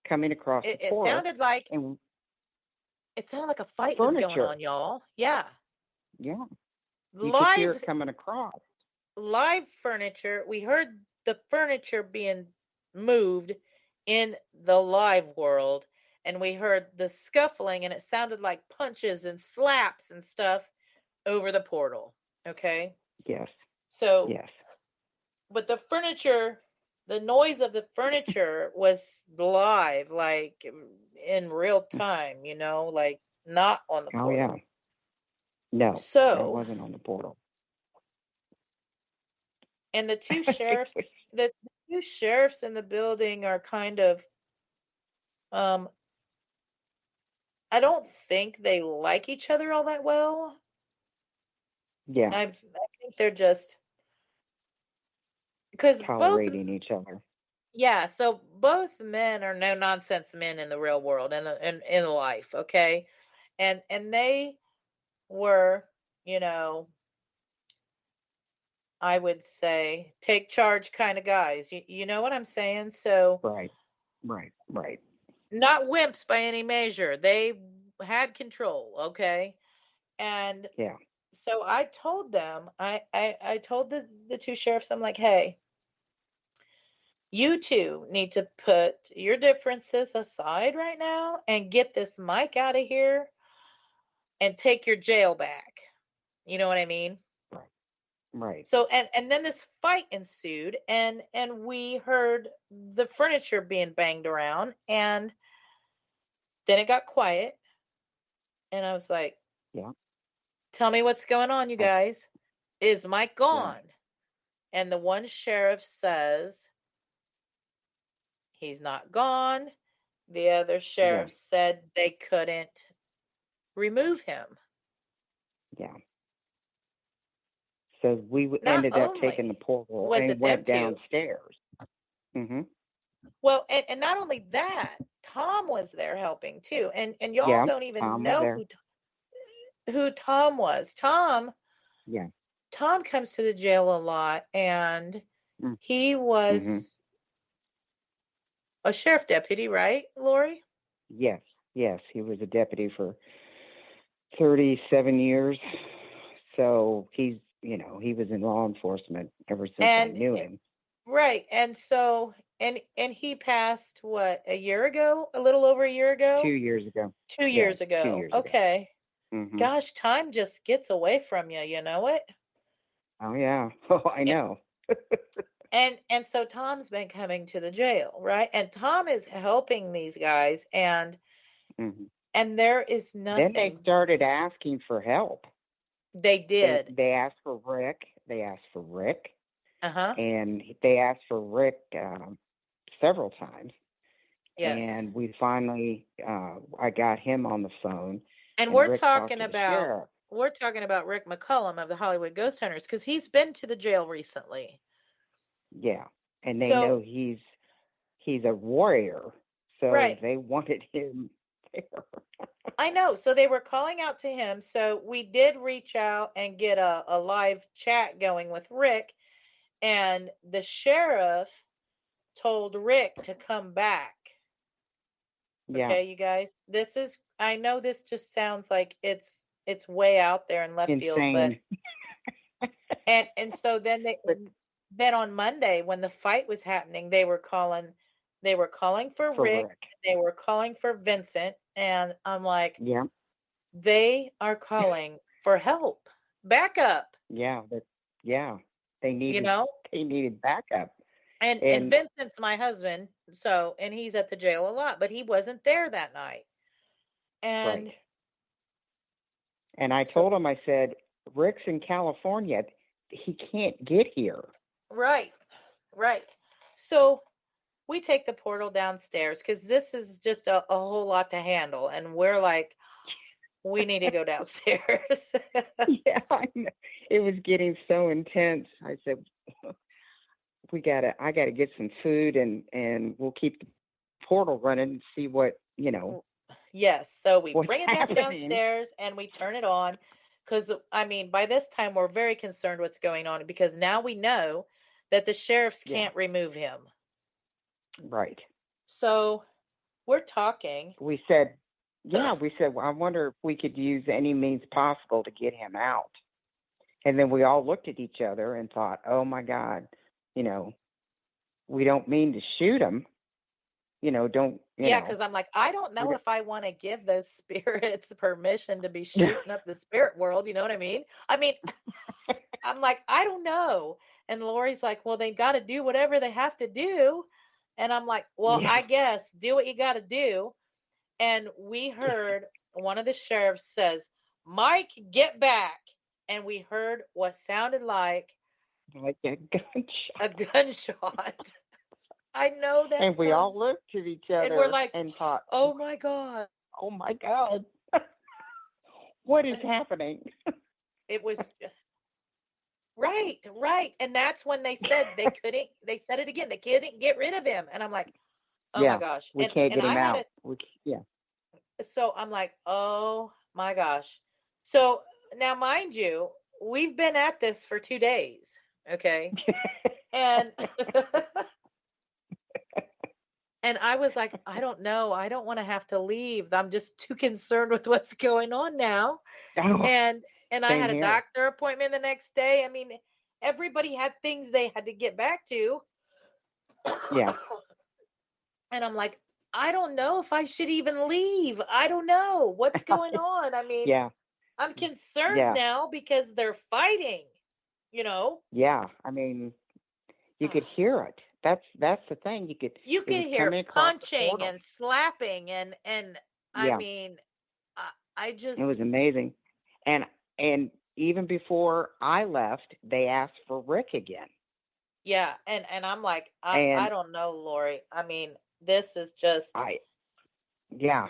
coming across the porch. It sounded like a fight was going on, y'all. Yeah. Yeah. You could hear it coming across. Live furniture. We heard the furniture being moved in the live world, and we heard the scuffling, and it sounded like punches and slaps and stuff over the portal. Okay? Yes. So, yes. But the furniture, the noise of the furniture was live, like in real time, like not on the portal. Oh, yeah. No, so it wasn't on the portal. And the two sheriffs, two sheriffs in the building are kind of, I don't think they like each other all that well. Yeah, I think they're just, because tolerating each other. yeah, so both men are no nonsense men in the real world and in life, okay? And they were, you know, I would say take charge kind of guys. You know what I'm saying? So Right, right. not wimps by any measure. They had control, okay? And Yeah, so I told them, I told the two sheriffs, I'm like, hey, you two need to put your differences aside right now and get this Mike out of here and take your jail back. You know what I mean? right. So and then this fight ensued, and we heard the furniture being banged around, and then it got quiet, and I was like, Yeah, tell me what's going on, you I, guys. Is Mike yeah, gone? And the one sheriff says he's not gone. The other yeah, sheriff said they couldn't remove him. yeah. So we Not ended up taking the only portal was and it them went two, downstairs. Mm-hmm. well, and not only that, Tom was there helping too. And y'all Yeah, don't even Tom was know there. who Tom was. Yeah. Tom comes to the jail a lot, and Mm, he mm-hmm. was a sheriff deputy, right, Lori? Yes, yes. He was a deputy for 37 years. So he was in law enforcement ever since I And knew him. right, and so and he passed what, a year ago, a little over a year ago, 2 years ago. two Yeah, years two ago. years ago. Okay, Mm-hmm. gosh, time just gets away from you. You know it. Oh, yeah. Oh, I know. And so Tom's been coming to the jail, right? And Tom is helping these guys, Hmm. and there is Then they nothing started asking for help. they did. They asked for Rick. Uh-huh. And they asked for Rick several times. Yes. And we finally, I got him on the phone, And and Rick talked to the sheriff. we're talking about Rick McCullum of the Hollywood Ghost Hunters, because he's been to the jail recently. Yeah, and they So know he's a warrior, so right. they wanted him there. I know. So they were calling out to him. So we did reach out and get a live chat going with Rick, and the sheriff told Rick to come back. Yeah, Okay, you guys. I know this just sounds like it's way out there in left field, but insane. and so But then on Monday when the fight was happening, they were calling for for Rick, Rick, they were calling for Vincent, and I'm like, yeah, they are calling for help, backup, yeah, yeah, they you needed know? they needed backup, And and Vincent's my husband, so and he's at the jail a lot, but he wasn't there that night. right. And And I so told him, I said, Rick's in California, he can't get here. right, right. So we take the portal downstairs because this is just a whole lot to handle. And we're like, we need to go downstairs. Yeah, I know. It was getting so intense. I said, I gotta get some food, and we'll keep the portal running and see Yes. So we what's bring it back happening. downstairs and we turn it on. Because, I mean, by this time, we're very concerned what's going on because now we know that the sheriffs Yeah, can't remove him. right. So we're talking. We said, well, I wonder if we could use any means possible to get him out. And then we all looked at each other and thought, oh my God, we don't mean to shoot him. Don't, Yeah, because I'm like, I don't we know don't, if I want to give those spirits permission to be shooting up the spirit world. You know what I mean? I'm like, I don't know. And Lori's like, well, they got to do whatever they have to do. And I'm like, well, yeah, I guess do what you got to do. And we heard one of the sheriffs says, Mike, get back. And we heard what sounded like like a gunshot. a gunshot. I know that And we all sounds, looked at each and we're other like, and thought, oh my God. oh my God, what is happening? It was right, right. And that's when they said they said it again. They couldn't get rid of him. And I'm like, oh my Yeah, gosh. we And can't and get I him had out. it. Yeah. So I'm like, oh my gosh. So now, mind you, we've been at this for 2 days. Okay. And and I was like, I don't know. I don't want to have to leave. I'm just too concerned with what's going on now. Oh, And I same had a here. doctor appointment the next day. I mean, everybody had things they had to get back to. Yeah. And I'm like, I don't know if I should even leave. I don't know what's going on. I mean, Yeah. I'm concerned Yeah. now because they're fighting, you know. Yeah. I mean, you could hear it. That's the thing. You It can was hear coming across the punching portal. and slapping and I Yeah. mean, I It was just amazing. And even before I left, they asked for Rick again. yeah, and I'm like, I And don't know, Lori. I mean, this is just I yeah.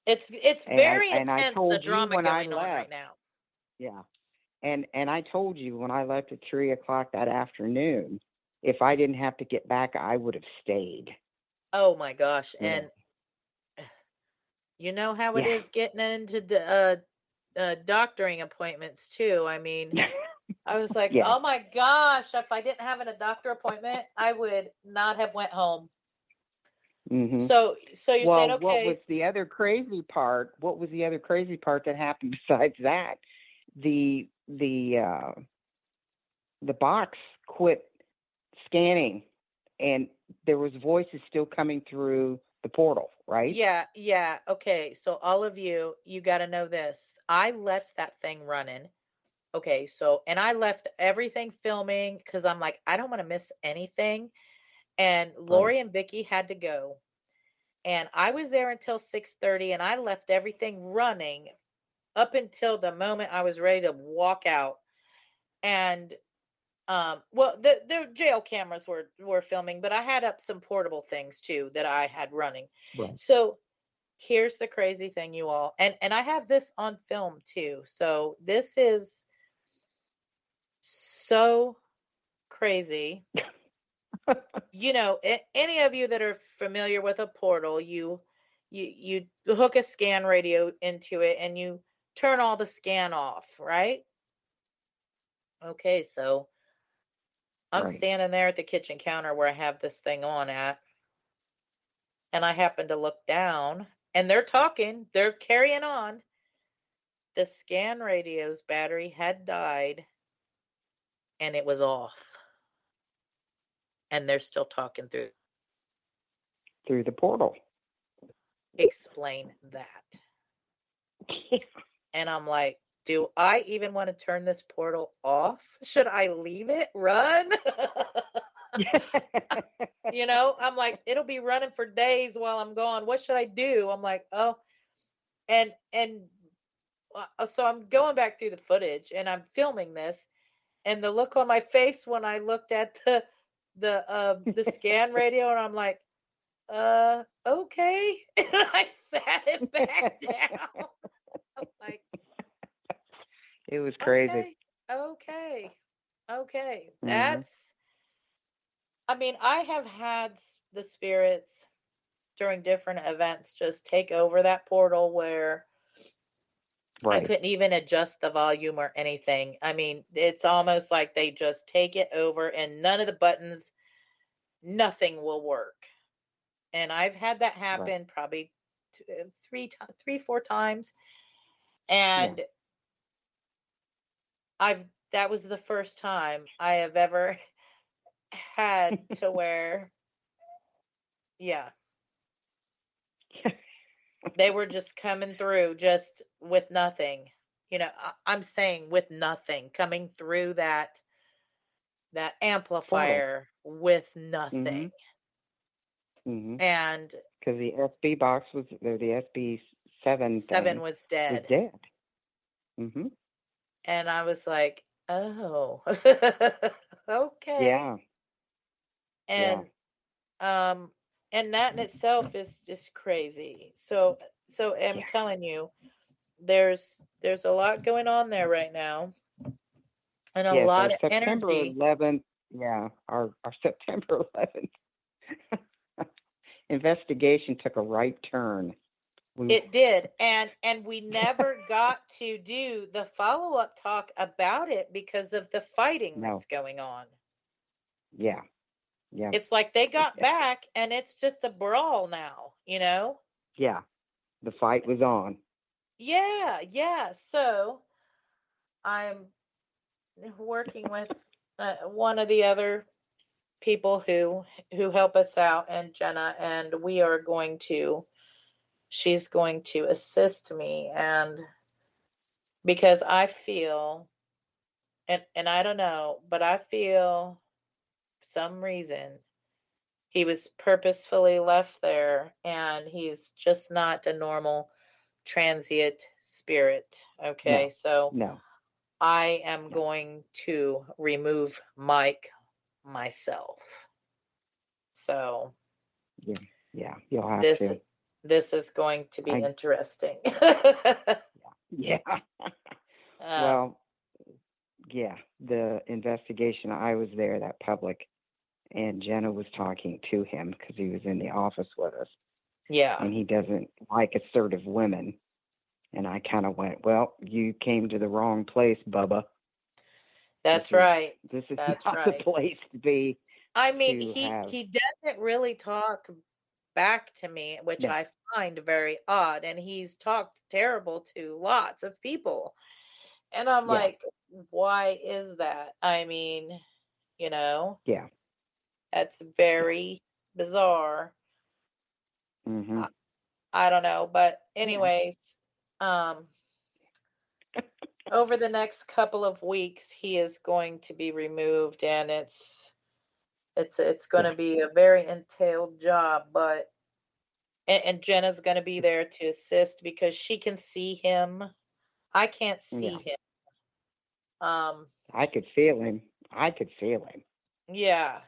it's And I very and I intense, the told you drama when I going on right left. now. Yeah. And I told you when I left at 3 o'clock that afternoon, if I didn't have to get back, I would have stayed. Oh my gosh. You know. And you know how it Yeah. is getting into the doctoring appointments too. I mean, I was like, Yeah. oh my gosh, if I didn't have a doctor appointment, I would not have went home. Mhm. So you're saying, Well, what okay, was the other crazy part? What was the other crazy part that happened besides that? The the uh the box quit scanning, and there was voices still coming through the portal, right? yeah, yeah, okay. So all of you, you got to know this. I left that thing running. Okay, so and I left everything filming because I'm like, I don't want to miss anything. And Right. Lori and Vicky had to go. And I was there until 6:30 and I left everything running up until the moment I was ready to walk out. And well, the jail cameras were filming, but I had up some portable things too that I had running. Right. So here's the crazy thing, you all, and I have this on film too. So this is so crazy. You know, any of you that are familiar with a portal, you hook a scan radio into it and you turn all the scan off, right? Okay, so I'm Right. standing there at the kitchen counter where I have this thing on at, and I happen to look down, and they're talking, they're carrying on. The scan radio's battery had died, and it was off, and they're still talking through. Through the portal. Explain that. And I'm like, do I even want to turn this portal off? Should I leave it run? You know, I'm like, it'll be running for days while I'm gone. What should I do? I'm like, oh, and so I'm going back through the footage and I'm filming this, and the look on my face when I looked at the scan radio, and I'm like, okay, and I sat it back down. I'm like, It was crazy. okay, okay. Hmm. I mean, I have had the spirits during different events just take over that portal where I Right. couldn't even adjust the volume or anything. I mean, it's almost like they just take it over and none of the buttons, nothing will work. And I've had that Right. happen probably three, 4 times. Yeah. And that was the first time I have ever had to where, yeah, they were just coming through just with nothing. You know, I'm saying with nothing coming through that Portal. amplifier with Hmm. nothing. Hmm. And Because the SB box was, or the SB7 7 thing was was dead. dead. Hmm. And I was like, oh, okay. Yeah. Yeah. And And that in itself is just crazy. So I'm Yeah. telling you, there's a lot going on there right now, and a Yes, our lot of September energy. 11th, yeah, our September 11th investigation took a right turn. It did, and we never got to do the follow-up talk about it because of the fighting No, that's going on. yeah, yeah, It's like they got back, and it's just a brawl now, yeah. The fight was on. Yeah, yeah. So I'm working with one of the other people who help us out, and Jenna, and she's going to assist me, and because I feel, and I don't know, but I feel for some reason he was purposefully left there, and he's just not a normal transient spirit. Okay, No, so no, I am no. going to remove Mike myself. So Yeah, yeah. You'll have this to. this is going to be I interesting. Yeah. um, Well, yeah. The investigation. I was there, that public, and Jenna was talking to him because he was in the office with us, yeah, and he doesn't like assertive women. And I kind of went, "Well, you came to the wrong place, Bubba. This that's is right. this is That's not the right. place to be I mean, to have." he doesn't really talk back to me, which No, I find very odd, and he's talked terrible to lots of people. And I'm yeah, like, why is that? I mean, you know, yeah, that's yeah. very bizarre. Mhm. I, I don't know, but Yeah. anyways, um, over the next couple of weeks, he is going to be removed, and it's going Yeah. to be a very entailed job, but and Jenna's going to be there to assist because she can see him. I can't see Yeah. him. Um, I could feel him. I could feel him yeah.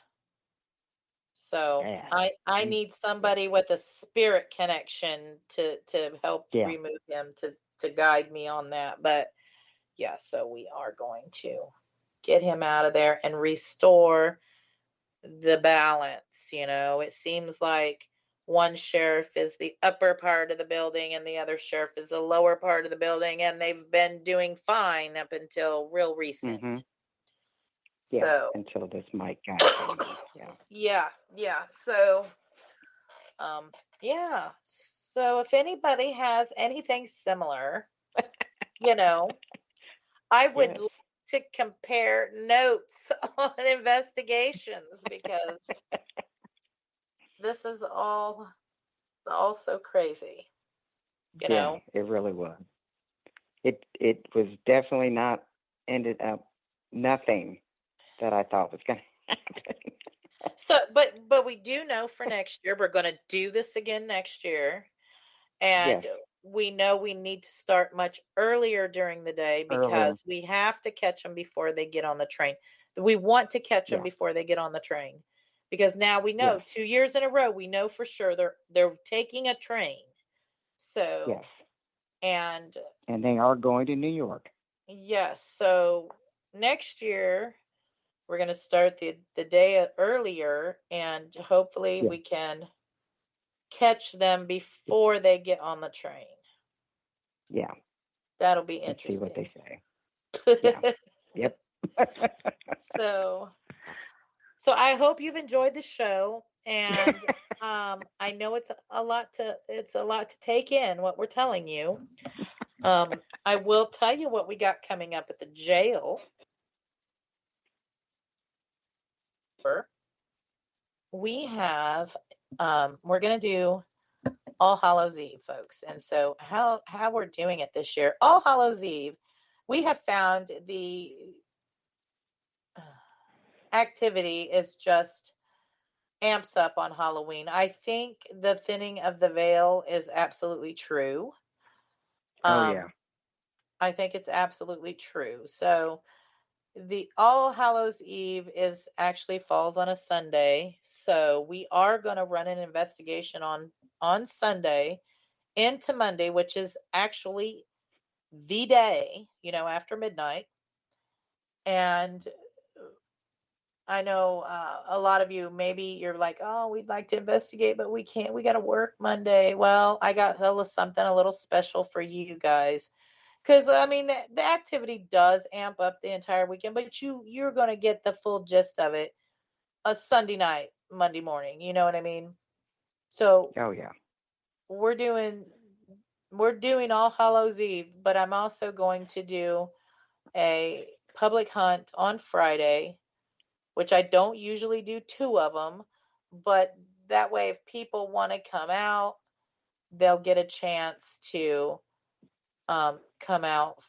So bad. I He, need yeah, somebody with a spirit connection to help yeah, remove him, to guide me on that. But yeah, so we are going to get him out of there and restore the balance. It seems like one sheriff is the upper part of the building and the other sheriff is the lower part of the building, and they've been doing fine up until real recent. mhm, yeah. So Until this Mike guy came in. Yeah. yeah, yeah. So um yeah. So if anybody has anything similar, you know, I would Yes. like to compare notes on investigations because this is all so crazy, you Yeah. know. It really was. It was definitely not ended up nothing that I thought was going to happen. So but we do know for next year we're going to do this again next year, Yes. and we know we need to start much earlier during the day Earlier. because we have to catch them before they get on the train. We want to catch them Yeah. before they get on the train because now we know Yes. 2 years in a row we know for sure they're taking a train. Yes. So, and And they are going to New York. yes, so next year we're going to start the day earlier, and hopefully Yeah. we can catch them before they get on the train. Yeah. That'll be And see what interesting. they say. Yeah. Yep. So I hope you've enjoyed the show, and I know it's a lot to take in what we're telling you. I will tell you what we got coming up at the jail. We have we're going to do All Hallows Eve, folks. And so how we're doing it this year, All Hallows Eve, we have found the activity is just amps up on Halloween. I think the thinning of the veil is absolutely true. Oh yeah. I think it's absolutely true. So the All Hallows Eve is actually falls on a Sunday, so we are going to run an investigation on Sunday into Monday, which is actually the day, after midnight. And I know a lot of you, maybe you're like, oh, we'd like to investigate, but we can't. We got to work Monday. Well, I got something a little special for you guys. Because, I mean, the activity does amp up the entire weekend, but you're going to get the full gist of it a Sunday night, Monday morning. You know what I mean? So Oh yeah. we're doing All Hallows Eve, but I'm also going to do a public hunt on Friday, which I don't usually do 2 of them, but that way if people want to come out, they'll get a chance to come out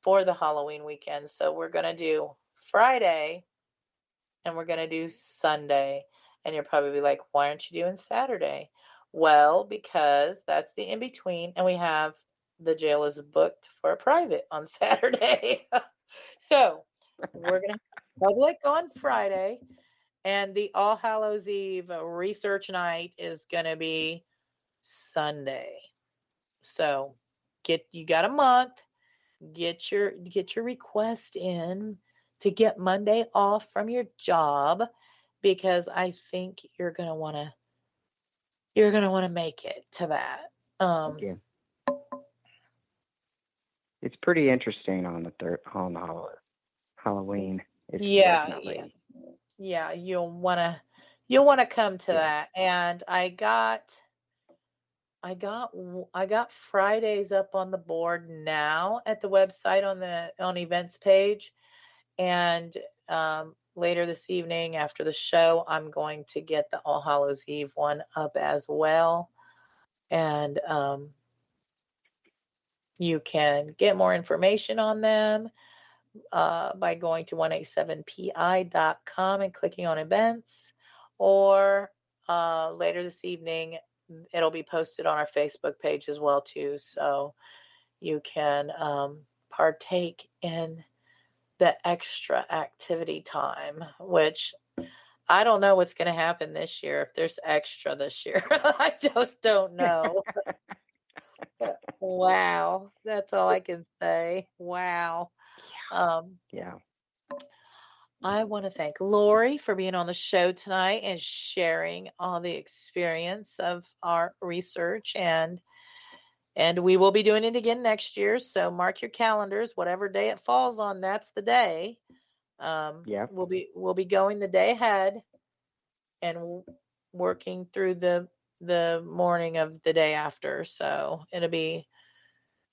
for the Halloween weekend. So we're going to do Friday and we're going to do Sunday. And you'll probably be like, why aren't you doing Saturday? Well, because that's the in-between, and we have the jail is booked for a private on Saturday. So we're going to have public on Friday, and the All Hallows Eve research night is going to be Sunday. So you got a month. Get your request in to get Monday off from your job, because I think you're gonna want to make it to that. Yeah. It's pretty interesting on the Halloween. It's definitely. Yeah. You'll wanna come to that. And I got Fridays up on the board now at the website on events page, and later this evening after the show, I'm going to get the All Hallows Eve one up as well, and you can get more information on them by going to 187pi.com and clicking on events, or later this evening it'll be posted on our Facebook page as well too, so you can partake in the extra activity time, which I don't know what's going to happen this year, if there's extra this year. I just don't know. Wow, that's all I can say. Wow. Yeah. I want to thank Lori for being on the show tonight and sharing all the experience of our research, and we will be doing it again next year. So mark your calendars, whatever day it falls on, that's the day. We'll be going the day ahead and working through the morning of the day after. So it'll be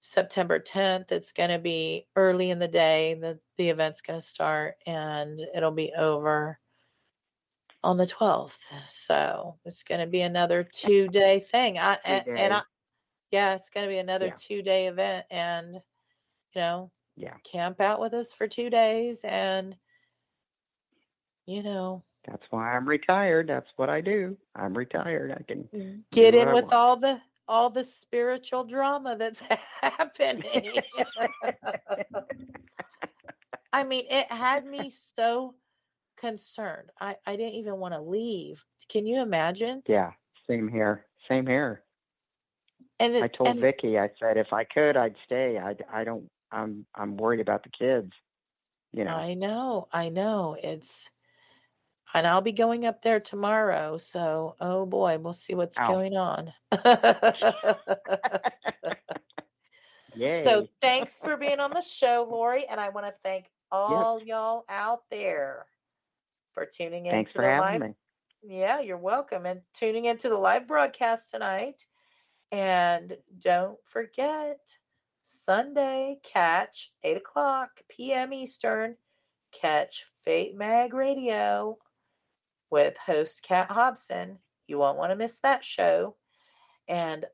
September 10th. It's going to be early in the day. The event's going to start, and it'll be over on the 12th. So it's going to be another 2-day thing. It's going to be another 2-day event, and camp out with us for 2 days, and that's why I'm retired. That's what I do. I'm retired. I can get in with all the spiritual drama that's happening. I mean, it had me so concerned. I didn't even want to leave. Can you imagine? Yeah, same here. And I told Vicky, I said if I could, I'd stay. I'm worried about the kids. I know. And I'll be going up there tomorrow. So, oh boy, we'll see what's going on. Yay. So thanks for being on the show, Lori. And I want to thank all y'all out there for tuning in. Thanks for having me. Yeah, you're welcome. And tuning into the live broadcast tonight. And don't forget, Sunday, catch 8:00 p.m. Eastern, catch Fate Mag Radio with host Kat Hobson. You won't want to miss that show. And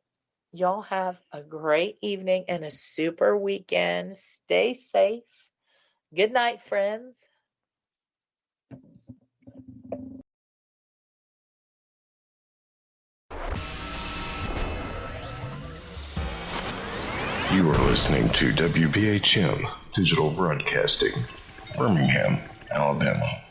y'all have a great evening and a super weekend. Stay safe. Good night, friends. You are listening to WBHM Digital Broadcasting, Birmingham, Alabama.